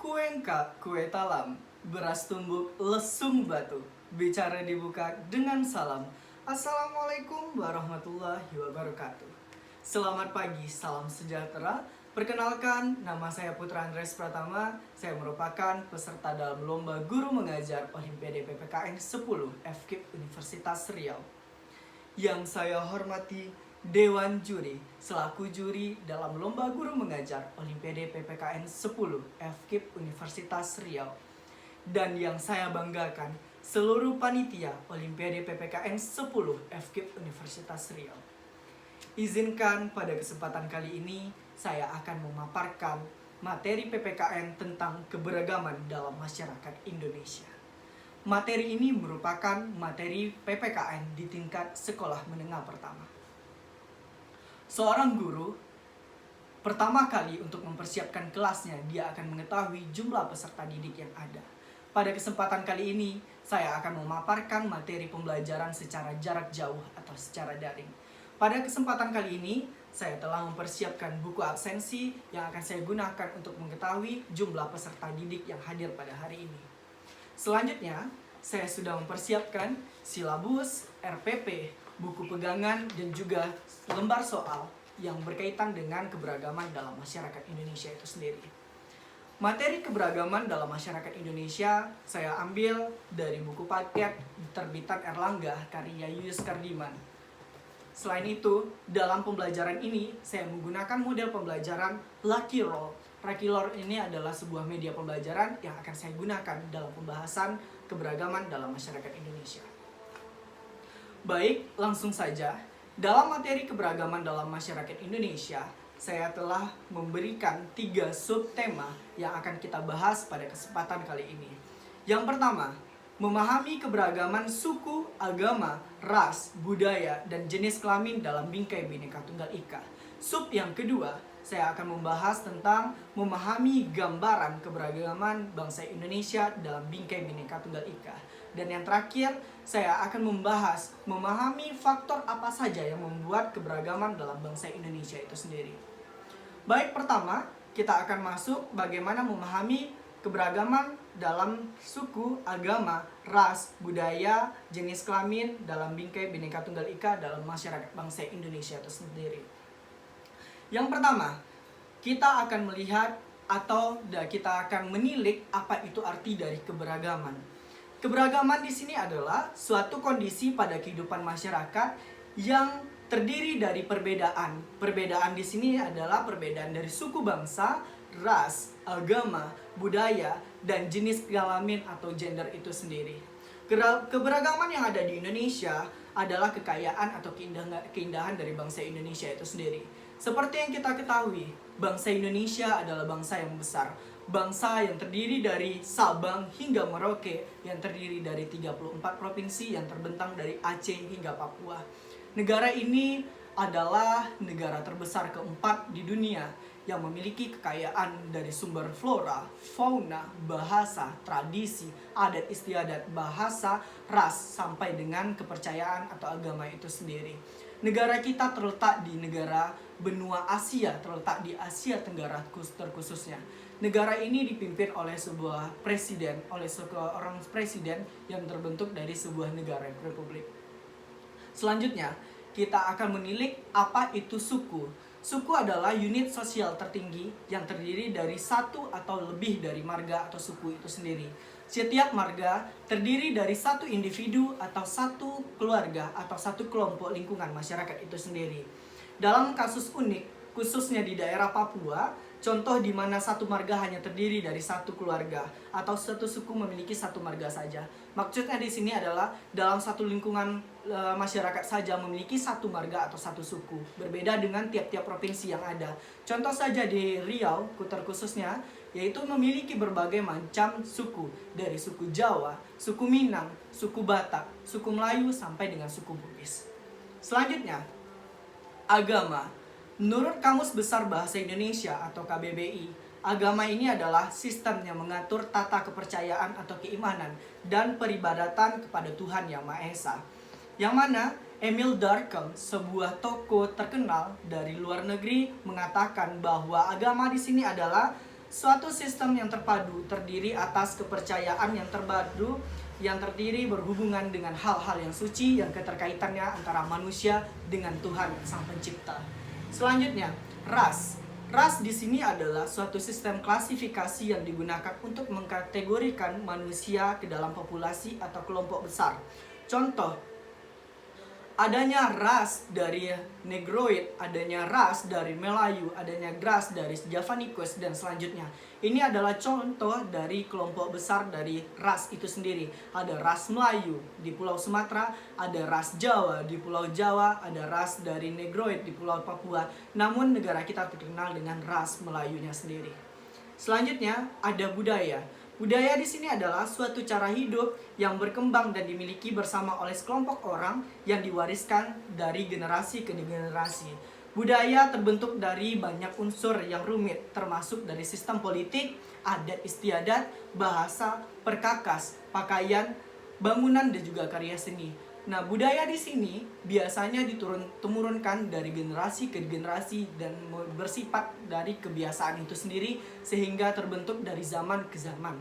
Kuengka, kue talam, beras tumbuk, lesung batu, bicara dibuka dengan salam. Assalamualaikum warahmatullahi wabarakatuh. Selamat pagi, salam sejahtera. Perkenalkan, nama saya Putra Andres Pratama. Saya merupakan peserta dalam lomba guru mengajar Olimpiade PPKN 10 FKIP Universitas Riau. Yang saya hormati Dewan Juri selaku juri dalam lomba guru mengajar Olimpiade PPKN 10 FKIP Universitas Riau. Dan yang saya banggakan seluruh panitia Olimpiade PPKN 10 FKIP Universitas Riau. Izinkan pada kesempatan kali ini saya akan memaparkan materi PPKN tentang keberagaman dalam masyarakat Indonesia. Materi ini merupakan materi PPKN di tingkat sekolah menengah pertama. Seorang guru pertama kali untuk mempersiapkan kelasnya, dia akan mengetahui jumlah peserta didik yang ada. Pada kesempatan kali ini, saya akan memaparkan materi pembelajaran secara jarak jauh atau secara daring. Pada kesempatan kali ini, saya telah mempersiapkan buku absensi yang akan saya gunakan untuk mengetahui jumlah peserta didik yang hadir pada hari ini. Selanjutnya, saya sudah mempersiapkan silabus, RPP, buku pegangan, dan juga lembar soal yang berkaitan dengan keberagaman dalam masyarakat Indonesia itu sendiri. Materi keberagaman dalam masyarakat Indonesia saya ambil dari buku paket terbitan Erlangga karya Yuyus Kardiman. Selain itu, dalam pembelajaran ini saya menggunakan model pembelajaran Lucky Roll. Lucky Roll ini adalah sebuah media pembelajaran yang akan saya gunakan dalam pembahasan keberagaman dalam masyarakat Indonesia. Baik, langsung saja. Dalam materi keberagaman dalam masyarakat Indonesia, saya telah memberikan 3 subtema yang akan kita bahas pada kesempatan kali ini. Yang pertama, memahami keberagaman suku, agama, ras, budaya, dan jenis kelamin dalam bingkai Bhinneka Tunggal Ika. Sub yang kedua, saya akan membahas tentang memahami gambaran keberagaman bangsa Indonesia dalam bingkai Bhinneka Tunggal Ika. Dan yang terakhir, saya akan membahas memahami faktor apa saja yang membuat keberagaman dalam bangsa Indonesia itu sendiri. Baik, pertama, kita akan masuk bagaimana memahami keberagaman dalam suku, agama, ras, budaya, jenis kelamin dalam bingkai Bhinneka Tunggal Ika dalam masyarakat bangsa Indonesia itu sendiri. Yang pertama, kita akan melihat atau kita akan menilik apa itu arti dari keberagaman. Keberagaman di sini adalah suatu kondisi pada kehidupan masyarakat yang terdiri dari perbedaan. Perbedaan di sini adalah perbedaan dari suku bangsa, ras, agama, budaya, dan jenis kelamin atau gender itu sendiri. Keberagaman yang ada di Indonesia adalah kekayaan atau keindahan dari bangsa Indonesia itu sendiri. Seperti yang kita ketahui, bangsa Indonesia adalah bangsa yang besar. Bangsa yang terdiri dari Sabang hingga Merauke, yang terdiri dari 34 provinsi yang terbentang dari Aceh hingga Papua. Negara ini adalah negara terbesar keempat di dunia yang memiliki kekayaan dari sumber flora, fauna, bahasa, tradisi, adat istiadat, bahasa, ras, sampai dengan kepercayaan atau agama itu sendiri. Negara kita terletak di negara benua Asia, terletak di Asia Tenggara terkhususnya. Negara ini dipimpin oleh sebuah presiden, oleh seorang presiden yang terbentuk dari sebuah negara republik. Selanjutnya, kita akan menilik apa itu suku. Suku adalah unit sosial tertinggi yang terdiri dari satu atau lebih dari marga atau suku itu sendiri. Setiap marga terdiri dari satu individu atau satu keluarga atau satu kelompok lingkungan masyarakat itu sendiri. Dalam kasus unik, khususnya di daerah Papua, contoh di mana satu marga hanya terdiri dari satu keluarga atau satu suku memiliki satu marga saja. Maksudnya di sini adalah dalam satu lingkungan masyarakat saja memiliki satu marga atau satu suku, berbeda dengan tiap-tiap provinsi yang ada. Contoh saja di Riau, terkhususnya, yaitu memiliki berbagai macam suku, dari suku Jawa, suku Minang, suku Batak, suku Melayu, sampai dengan suku Bugis. Selanjutnya, agama. Menurut Kamus Besar Bahasa Indonesia atau KBBI, agama ini adalah sistem yang mengatur tata kepercayaan atau keimanan dan peribadatan kepada Tuhan Yang Maha Esa. Yang mana Emil Durkheim, sebuah tokoh terkenal dari luar negeri, mengatakan bahwa agama di sini adalah suatu sistem yang terpadu terdiri atas kepercayaan yang terpadu yang terdiri berhubungan dengan hal-hal yang suci yang keterkaitannya antara manusia dengan Tuhan Sang Pencipta. Selanjutnya, ras. Ras di sini adalah suatu sistem klasifikasi yang digunakan untuk mengkategorikan manusia ke dalam populasi atau kelompok besar. Contoh, adanya ras dari Negroid, adanya ras dari Melayu, adanya ras dari Javanicus, dan selanjutnya. Ini adalah contoh dari kelompok besar dari ras itu sendiri. Ada ras Melayu di Pulau Sumatera, ada ras Jawa di Pulau Jawa, ada ras dari Negroid di Pulau Papua. Namun negara kita terkenal dengan ras Melayunya sendiri. Selanjutnya ada budaya. Budaya di sini adalah suatu cara hidup yang berkembang dan dimiliki bersama oleh sekelompok orang yang diwariskan dari generasi ke generasi. Budaya terbentuk dari banyak unsur yang rumit, termasuk dari sistem politik, adat istiadat, bahasa, perkakas, pakaian, bangunan, dan juga karya seni. Nah, budaya di sini biasanya diturunkan dari generasi ke generasi dan bersifat dari kebiasaan itu sendiri sehingga terbentuk dari zaman ke zaman.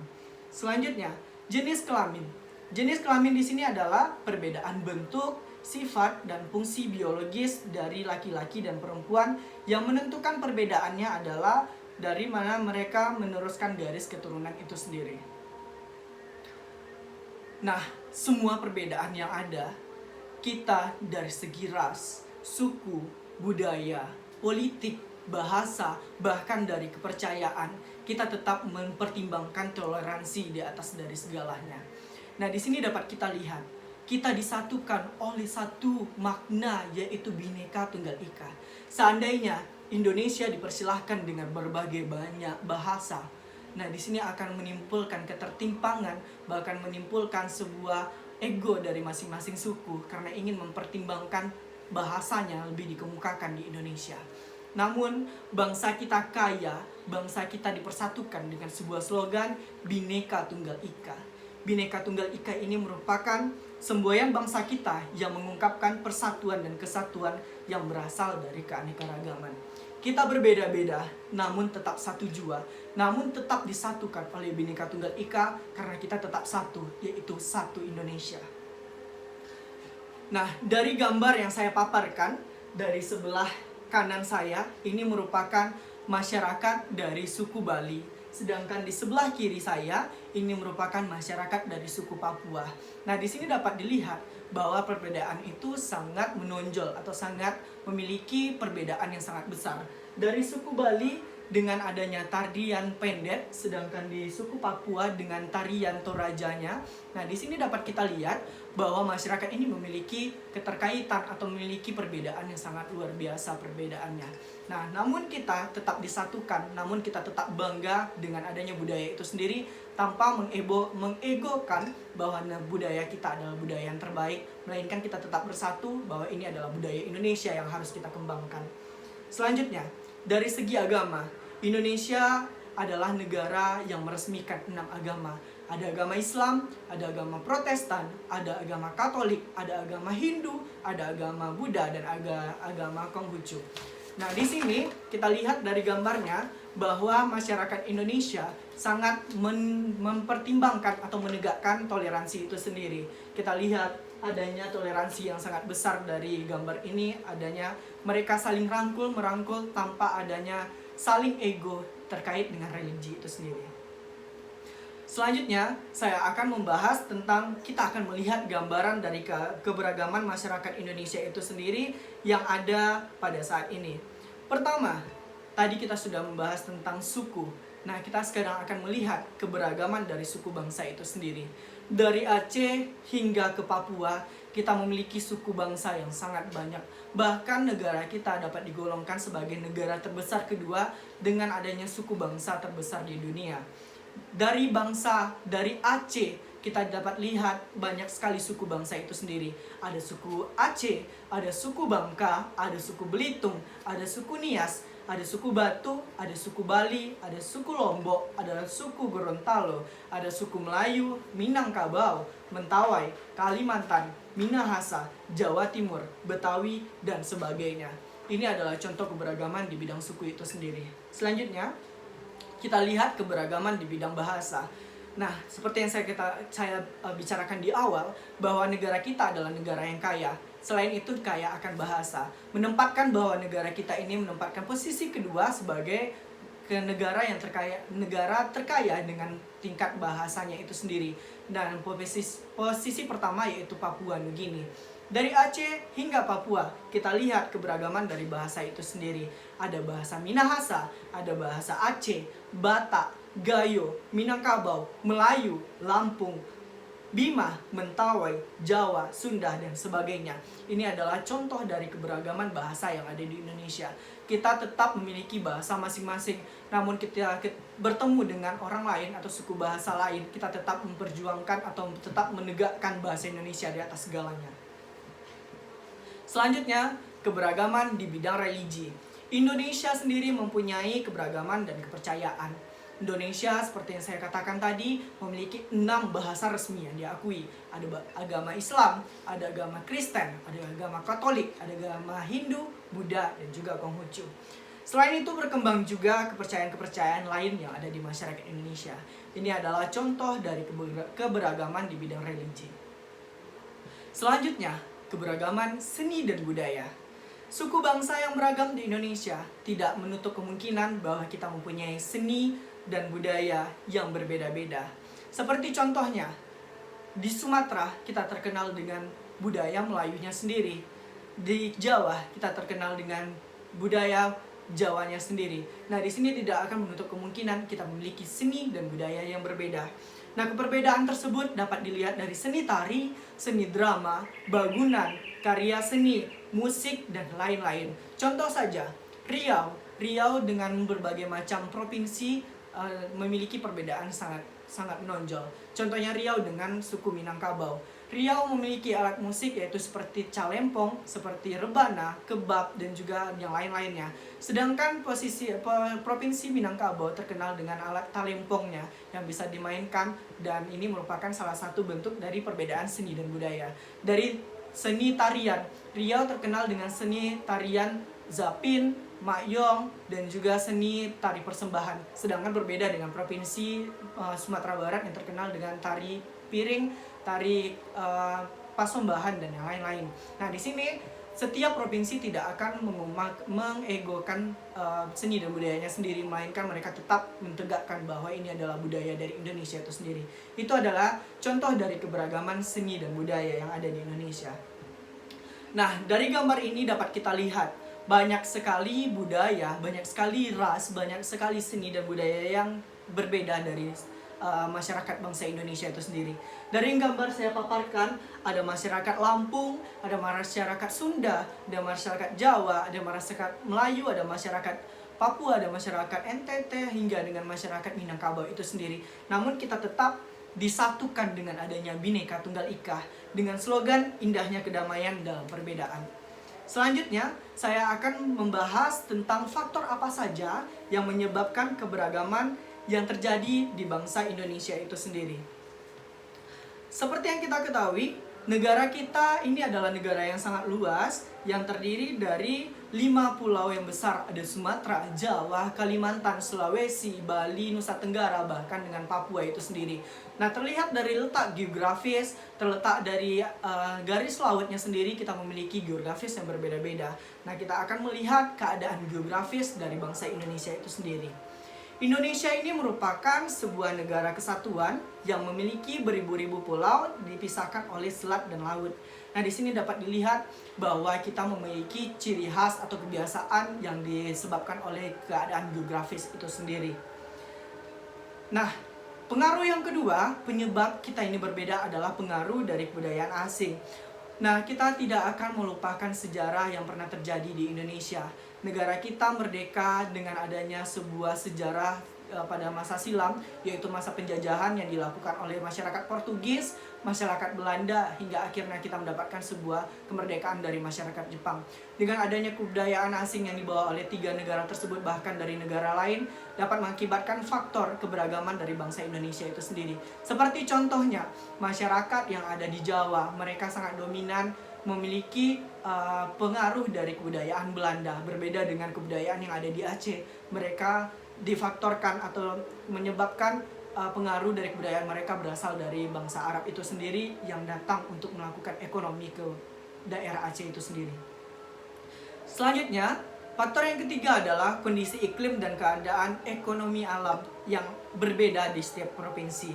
Selanjutnya, jenis kelamin. Jenis kelamin di sini adalah perbedaan bentuk, sifat, dan fungsi biologis dari laki-laki dan perempuan yang menentukan perbedaannya adalah dari mana mereka meneruskan garis keturunan itu sendiri. Nah, semua perbedaan yang ada, kita dari segi ras, suku, budaya, politik, bahasa, bahkan dari kepercayaan, kita tetap mempertimbangkan toleransi di atas dari segalanya. Nah, di sini dapat kita lihat, kita disatukan oleh satu makna, yaitu Bhinneka Tunggal Ika. Seandainya Indonesia dipersilahkan dengan berbagai banyak bahasa, nah di sini akan menimbulkan ketertimpangan, bahkan menimbulkan sebuah ego dari masing-masing suku karena ingin mempertimbangkan bahasanya lebih dikemukakan di Indonesia. Namun bangsa kita kaya, bangsa kita dipersatukan dengan sebuah slogan Bhinneka Tunggal Ika. Bhinneka Tunggal Ika ini merupakan semboyan bangsa kita yang mengungkapkan persatuan dan kesatuan yang berasal dari keanekaragaman. Kita berbeda-beda, namun tetap satu jua, namun tetap disatukan oleh Bhinneka Tunggal Ika karena kita tetap satu, yaitu satu Indonesia. Nah, dari gambar yang saya paparkan, dari sebelah kanan saya, ini merupakan masyarakat dari suku Bali. Sedangkan di sebelah kiri saya, ini merupakan masyarakat dari suku Papua. Nah, di sini dapat dilihat bahwa perbedaan itu sangat menonjol atau sangat memiliki perbedaan yang sangat besar. Dari suku Bali dengan adanya tarian pendet, sedangkan di suku Papua dengan tarian Torajanya. Nah, di sini dapat kita lihat bahwa masyarakat ini memiliki keterkaitan atau memiliki perbedaan yang sangat luar biasa perbedaannya. Nah, namun kita tetap disatukan, namun kita tetap bangga dengan adanya budaya itu sendiri tanpa mengegokan bahwa budaya kita adalah budaya yang terbaik, melainkan kita tetap bersatu bahwa ini adalah budaya Indonesia yang harus kita kembangkan. Selanjutnya, dari segi agama, Indonesia adalah negara yang meresmikan 6 agama. Ada agama Islam, ada agama Protestan, ada agama Katolik, ada agama Hindu, ada agama Buddha, dan agama Konghucu. Nah, di sini kita lihat dari gambarnya bahwa masyarakat Indonesia sangat mempertimbangkan atau menegakkan toleransi itu sendiri. Kita lihat adanya toleransi yang sangat besar dari gambar ini, adanya mereka saling merangkul tanpa adanya saling ego terkait dengan religi itu sendiri. Selanjutnya, saya akan membahas tentang kita akan melihat gambaran dari keberagaman masyarakat Indonesia itu sendiri yang ada pada saat ini. Pertama, tadi kita sudah membahas tentang suku. Nah, kita sekarang akan melihat keberagaman dari suku bangsa itu sendiri. Dari Aceh hingga ke Papua, kita memiliki suku bangsa yang sangat banyak. Bahkan negara kita dapat digolongkan sebagai negara terbesar kedua dengan adanya suku bangsa terbesar di dunia. Dari Aceh, kita dapat lihat banyak sekali suku bangsa itu sendiri. Ada suku Aceh, ada suku Bangka, ada suku Belitung, ada suku Nias, ada suku Batu, ada suku Bali, ada suku Lombok, ada suku Gorontalo, ada suku Melayu, Minangkabau, Mentawai, Kalimantan, Minahasa, Jawa Timur, Betawi, dan sebagainya. Ini adalah contoh keberagaman di bidang suku itu sendiri. Selanjutnya, kita lihat keberagaman di bidang bahasa. Nah, seperti yang saya bicarakan di awal, bahwa negara kita adalah negara yang kaya. Selain itu, kaya akan bahasa. Menempatkan bahwa negara kita ini menempatkan posisi kedua sebagai negara yang terkaya dengan tingkat bahasanya itu sendiri. Dan posisi pertama yaitu Papua Nugini. Dari Aceh hingga Papua, kita lihat keberagaman dari bahasa itu sendiri. Ada bahasa Minahasa, ada bahasa Aceh, Batak, Gayo, Minangkabau, Melayu, Lampung, Bima, Mentawai, Jawa, Sunda, dan sebagainya. Ini adalah contoh dari keberagaman bahasa yang ada di Indonesia. Kita tetap memiliki bahasa masing-masing, namun kita bertemu dengan orang lain atau suku bahasa lain, kita tetap memperjuangkan atau tetap menegakkan bahasa Indonesia di atas segalanya. Selanjutnya, keberagaman di bidang religi. Indonesia sendiri mempunyai keberagaman dan kepercayaan. Indonesia, seperti yang saya katakan tadi, memiliki 6 bahasa resmi yang diakui. Ada agama Islam, ada agama Kristen, ada agama Katolik, ada agama Hindu, Buddha, dan juga Konghucu. Selain itu, berkembang juga kepercayaan-kepercayaan lain yang ada di masyarakat Indonesia. Ini adalah contoh dari keberagaman di bidang religi. Selanjutnya, keberagaman seni dan budaya. Suku bangsa yang beragam di Indonesia tidak menutup kemungkinan bahwa kita mempunyai seni dan budaya yang berbeda-beda. Seperti contohnya, di Sumatera kita terkenal dengan budaya Melayunya sendiri. Di Jawa kita terkenal dengan budaya Jawanya sendiri. Nah, di sini tidak akan menutup kemungkinan kita memiliki seni dan budaya yang berbeda. Nah, keperbedaan tersebut dapat dilihat dari seni tari, seni drama, bangunan, karya seni, musik, dan lain-lain. Contoh saja, Riau dengan berbagai macam provinsi memiliki perbedaan sangat menonjol. Contohnya Riau dengan suku Minangkabau. Riau memiliki alat musik yaitu seperti calempong, seperti rebana, kebab, dan juga yang lain-lainnya. Sedangkan provinsi Minangkabau terkenal dengan alat talempongnya yang bisa dimainkan, dan ini merupakan salah satu bentuk dari perbedaan seni dan budaya. Dari seni tarian, Riau terkenal dengan seni tarian zapin, makyong, dan juga seni tari persembahan. Sedangkan berbeda dengan provinsi Sumatera Barat yang terkenal dengan tari piring, tari pasembahan, dan yang lain-lain. Nah, di sini setiap provinsi tidak akan mengegokan seni dan budayanya sendiri, melainkan mereka tetap mentegakkan bahwa ini adalah budaya dari Indonesia itu sendiri. Itu adalah contoh dari keberagaman seni dan budaya yang ada di Indonesia. Nah, dari gambar ini dapat kita lihat banyak sekali budaya, banyak sekali ras, banyak sekali seni dan budaya yang berbeda dari masyarakat bangsa Indonesia itu sendiri. Dari gambar saya paparkan, ada masyarakat Lampung, ada masyarakat Sunda, ada masyarakat Jawa, ada masyarakat Melayu, ada masyarakat Papua, ada masyarakat NTT, hingga dengan masyarakat Minangkabau itu sendiri. Namun kita tetap disatukan dengan adanya Bhinneka Tunggal Ika, dengan slogan indahnya kedamaian dalam perbedaan. Selanjutnya, saya akan membahas tentang faktor apa saja yang menyebabkan keberagaman yang terjadi di bangsa Indonesia itu sendiri. Seperti yang kita ketahui, negara kita ini adalah negara yang sangat luas, yang terdiri dari 5 pulau yang besar. Ada Sumatera, Jawa, Kalimantan, Sulawesi, Bali, Nusa Tenggara, bahkan dengan Papua itu sendiri. Nah, terlihat dari letak geografis, terletak dari garis lautnya sendiri, kita memiliki geografis yang berbeda-beda. Nah, kita akan melihat keadaan geografis dari bangsa Indonesia itu sendiri. Indonesia ini merupakan sebuah negara kesatuan yang memiliki beribu-ribu pulau dipisahkan oleh selat dan laut. Nah, di sini dapat dilihat bahwa kita memiliki ciri khas atau kebiasaan yang disebabkan oleh keadaan geografis itu sendiri. Nah, pengaruh yang kedua, penyebab kita ini berbeda adalah pengaruh dari kebudayaan asing. Nah, kita tidak akan melupakan sejarah yang pernah terjadi di Indonesia. Negara kita merdeka dengan adanya sebuah sejarah pada masa silam, yaitu masa penjajahan yang dilakukan oleh masyarakat Portugis, masyarakat Belanda, hingga akhirnya kita mendapatkan sebuah kemerdekaan dari masyarakat Jepang. Dengan adanya kebudayaan asing yang dibawa oleh 3 negara tersebut, bahkan dari negara lain, dapat mengakibatkan faktor keberagaman dari bangsa Indonesia itu sendiri. Seperti contohnya, masyarakat yang ada di Jawa, mereka sangat dominan memiliki pengaruh dari kebudayaan Belanda, berbeda dengan kebudayaan yang ada di Aceh. Mereka difaktorkan atau menyebabkan pengaruh dari kebudayaan mereka berasal dari bangsa Arab itu sendiri yang datang untuk melakukan ekonomi ke daerah Aceh itu sendiri. Selanjutnya, faktor yang ketiga adalah kondisi iklim dan keadaan ekonomi alam yang berbeda di setiap provinsi.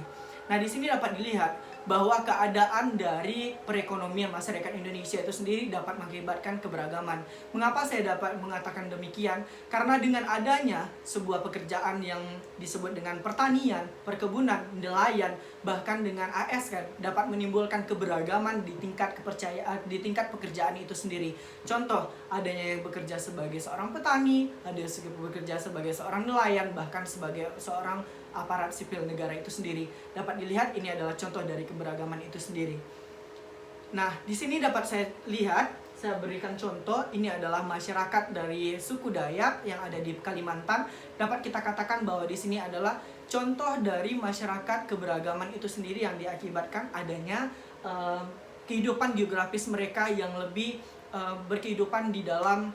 Nah, di sini dapat dilihat bahwa keadaan dari perekonomian masyarakat Indonesia itu sendiri dapat mengakibatkan keberagaman. Mengapa saya dapat mengatakan demikian? Karena dengan adanya sebuah pekerjaan yang disebut dengan pertanian, perkebunan, nelayan, bahkan dengan ASN dapat menimbulkan keberagaman di tingkat kepercayaan, di tingkat pekerjaan itu sendiri. Contoh, adanya yang bekerja sebagai seorang petani, ada yang bekerja sebagai seorang nelayan, bahkan sebagai seorang aparat sipil negara itu sendiri. Dapat dilihat ini adalah contoh dari keberagaman itu sendiri. Nah, di sini dapat saya lihat, saya berikan contoh, ini adalah masyarakat dari suku Dayak yang ada di Kalimantan. Dapat kita katakan bahwa di sini adalah contoh dari masyarakat keberagaman itu sendiri yang diakibatkan adanya kehidupan geografis mereka yang lebih berkehidupan di dalam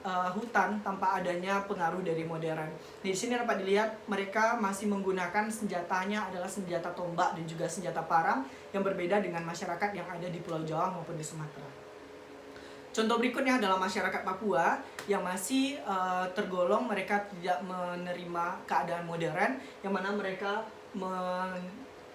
hutan tanpa adanya pengaruh dari modern. Di sini dapat dilihat mereka masih menggunakan senjatanya adalah senjata tombak dan juga senjata parang yang berbeda dengan masyarakat yang ada di Pulau Jawa maupun di Sumatera. Contoh berikutnya adalah masyarakat Papua yang masih tergolong mereka tidak menerima keadaan modern, yang mana mereka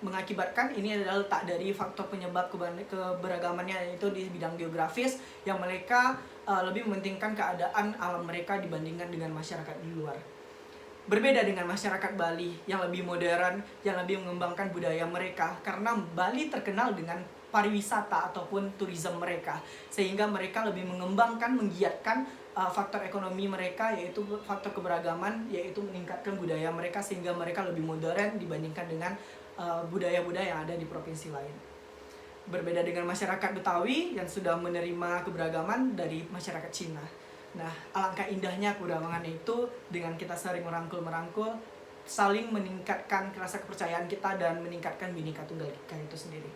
mengakibatkan ini adalah letak dari faktor penyebab keberagamannya, yaitu di bidang geografis yang mereka lebih mementingkan keadaan alam mereka dibandingkan dengan masyarakat di luar. Berbeda dengan masyarakat Bali yang lebih modern, yang lebih mengembangkan budaya mereka, karena Bali terkenal dengan pariwisata ataupun tourism mereka, sehingga mereka lebih mengembangkan, menggiatkan faktor ekonomi mereka, yaitu faktor keberagaman, yaitu meningkatkan budaya mereka sehingga mereka lebih modern dibandingkan dengan budaya-budaya yang ada di provinsi lain. Berbeda dengan masyarakat Betawi yang sudah menerima keberagaman dari masyarakat Cina. Nah, alangkah indahnya keberagaman itu dengan kita sering merangkul, saling meningkatkan rasa kepercayaan kita dan meningkatkan Bhinneka Tunggal Ika itu sendiri.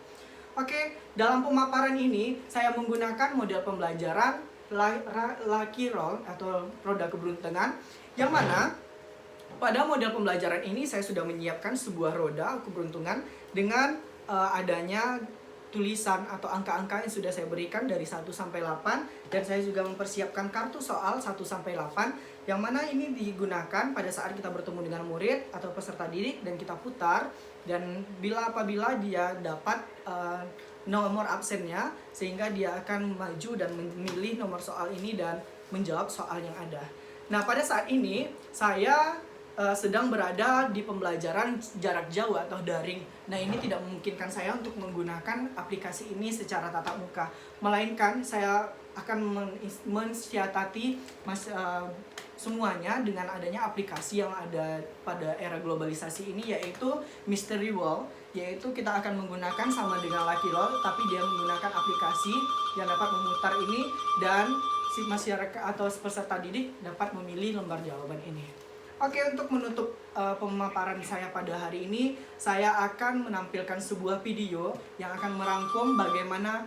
Oke, dalam pemaparan ini saya menggunakan model pembelajaran Lucky Roll atau roda keberuntungan, yang mana pada model pembelajaran ini saya sudah menyiapkan sebuah roda keberuntungan dengan adanya tulisan atau angka-angka yang sudah saya berikan dari 1 sampai 8, dan saya juga mempersiapkan kartu soal 1 sampai 8 yang mana ini digunakan pada saat kita bertemu dengan murid atau peserta didik dan kita putar, dan apabila dia dapat nomor absennya, sehingga dia akan maju dan memilih nomor soal ini dan menjawab soal yang ada. Nah, pada saat ini saya sedang berada di pembelajaran jarak jauh atau daring. Nah, ini tidak memungkinkan saya untuk menggunakan aplikasi ini secara tatap muka, melainkan saya akan mensiasati semuanya dengan adanya aplikasi yang ada pada era globalisasi ini, yaitu Mystery Wall, yaitu kita akan menggunakan sama dengan Lucky Roll, tapi dia menggunakan aplikasi yang dapat memutar ini, dan si masyarakat atau peserta didik dapat memilih lembar jawaban ini. Oke, untuk menutup pemaparan saya pada hari ini, saya akan menampilkan sebuah video yang akan merangkum bagaimana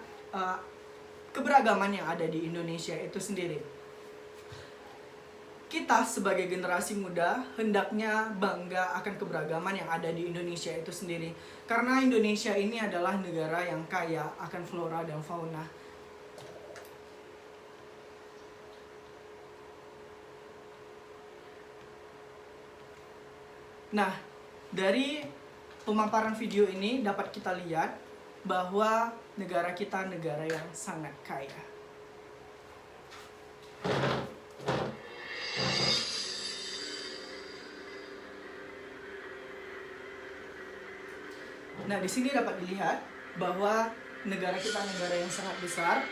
keberagaman yang ada di Indonesia itu sendiri. Kita sebagai generasi muda hendaknya bangga akan keberagaman yang ada di Indonesia itu sendiri. Karena Indonesia ini adalah negara yang kaya akan flora dan fauna. Nah, dari pemaparan video ini dapat kita lihat bahwa negara kita negara yang sangat kaya. Nah, di sini dapat dilihat bahwa negara kita negara yang sangat besar.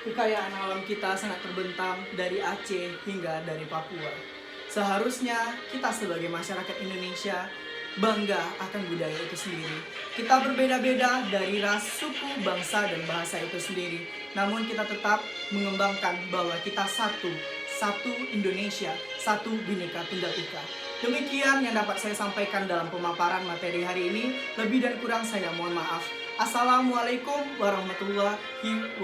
Kekayaan alam kita sangat terbentang dari Aceh hingga dari Papua. Seharusnya kita sebagai masyarakat Indonesia bangga akan budaya itu sendiri. Kita berbeda-beda dari ras, suku, bangsa, dan bahasa itu sendiri. Namun kita tetap mengembangkan bahwa kita satu Indonesia, satu Bhinneka Tunggal Ika. Demikian yang dapat saya sampaikan dalam pemaparan materi hari ini. Lebih dan kurang saya mohon maaf. Assalamualaikum warahmatullahi wabarakatuh.